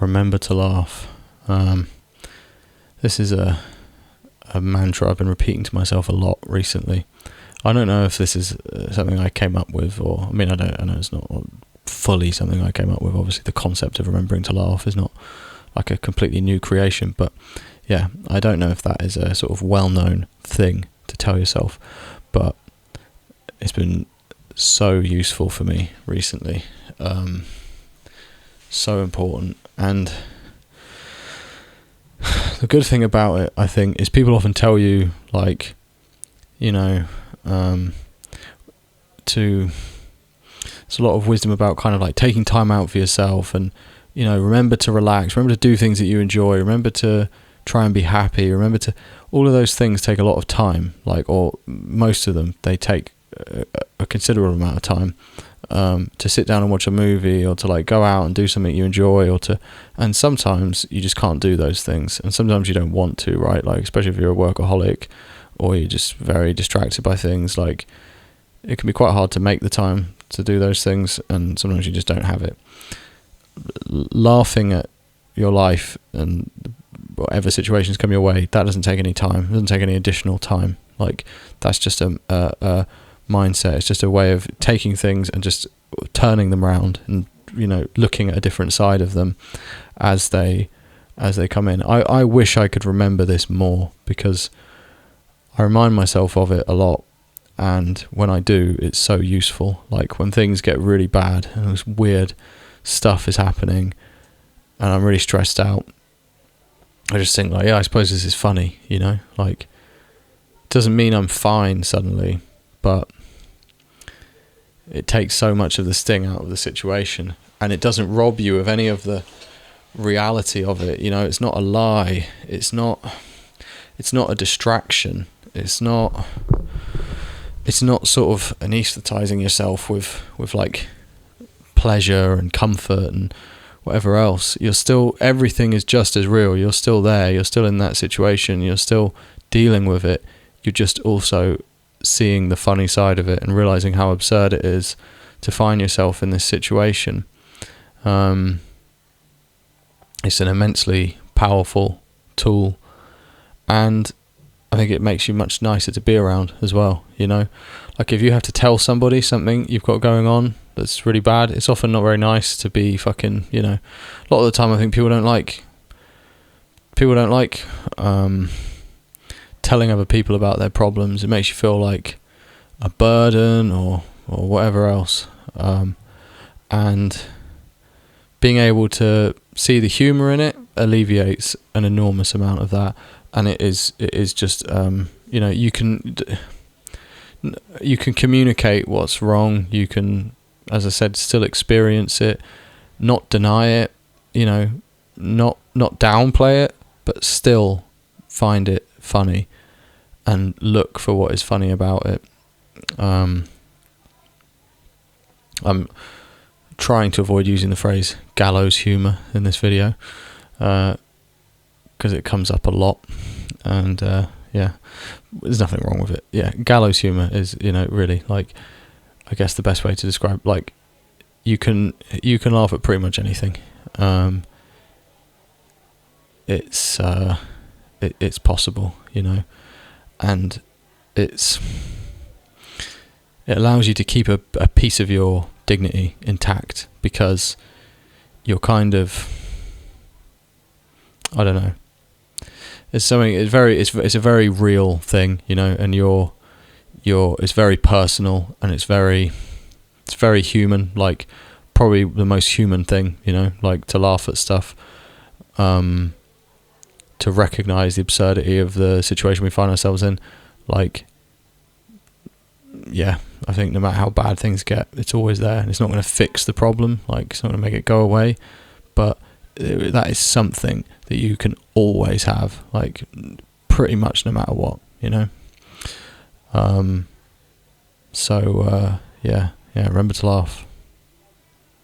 remember to laugh. This is a mantra I've been repeating to myself a lot recently. I don't know if this is something I came up with, or I know it's not fully something I came up with. Obviously, the concept of remembering to laugh is not like a completely new creation, but yeah, I don't know if that is a sort of well-known thing to tell yourself, but it's been so useful for me recently, so important. And the good thing about it, I think, is people often tell you, like, it's a lot of wisdom about kind of like taking time out for yourself, and remember to relax, remember to do things that you enjoy, remember to try and be happy, remember to, all of those things take a lot of time, or most of them, they take a considerable amount of time, to sit down and watch a movie, or to like go out and do something you enjoy, and sometimes you just can't do those things, and sometimes you don't want to, right? Like, especially if you're a workaholic or you're just very distracted by things, like it can be quite hard to make the time to do those things, and sometimes you just don't have it. Laughing at your life and whatever situations come your way, that doesn't take any time, it doesn't take any additional time. Like, that's just a mindset. It's just a way of taking things and just turning them around, and looking at a different side of them as they come in. I wish I could remember this more, because I remind myself of it a lot, and when I do, it's so useful. Like, when things get really bad and this weird stuff is happening and I'm really stressed out, I just think, like, yeah, I suppose this is funny, like, it doesn't mean I'm fine suddenly, but it takes so much of the sting out of the situation, and it doesn't rob you of any of the reality of it. It's not a lie, it's not a distraction, it's not sort of anesthetizing yourself with like pleasure and comfort and whatever else. Everything is just as real. You're still there, you're still in that situation, you're still dealing with it. You're just also seeing the funny side of it and realizing how absurd it is to find yourself in this situation. It's an immensely powerful tool, and I think it makes you much nicer to be around as well. Like, if you have to tell somebody something you've got going on that's really bad, it's often not very nice to be fucking, a lot of the time I think people don't like telling other people about their problems. It makes you feel like a burden or whatever else, and being able to see the humour in it alleviates an enormous amount of that. And it is just you can communicate what's wrong, you can, as I said, still experience it, not deny it, not downplay it, but still find it funny and look for what is funny about it. I'm trying to avoid using the phrase gallows humour in this video, because it comes up a lot, and there's nothing wrong with it. Yeah, gallows humour is, really, like, I guess the best way to describe, like, you can laugh at pretty much anything. It's possible, and it allows you to keep a piece of your dignity intact, because you're kind of, I don't know, it's something, it's a very real thing, and it's very personal, and it's very human, like probably the most human thing, like to laugh at stuff, to recognize the absurdity of the situation we find ourselves in. Like, yeah, I think no matter how bad things get, it's always there, and it's not going to fix the problem, like it's not going to make it go away, but that is something that you can always have, like pretty much no matter what, so remember to laugh.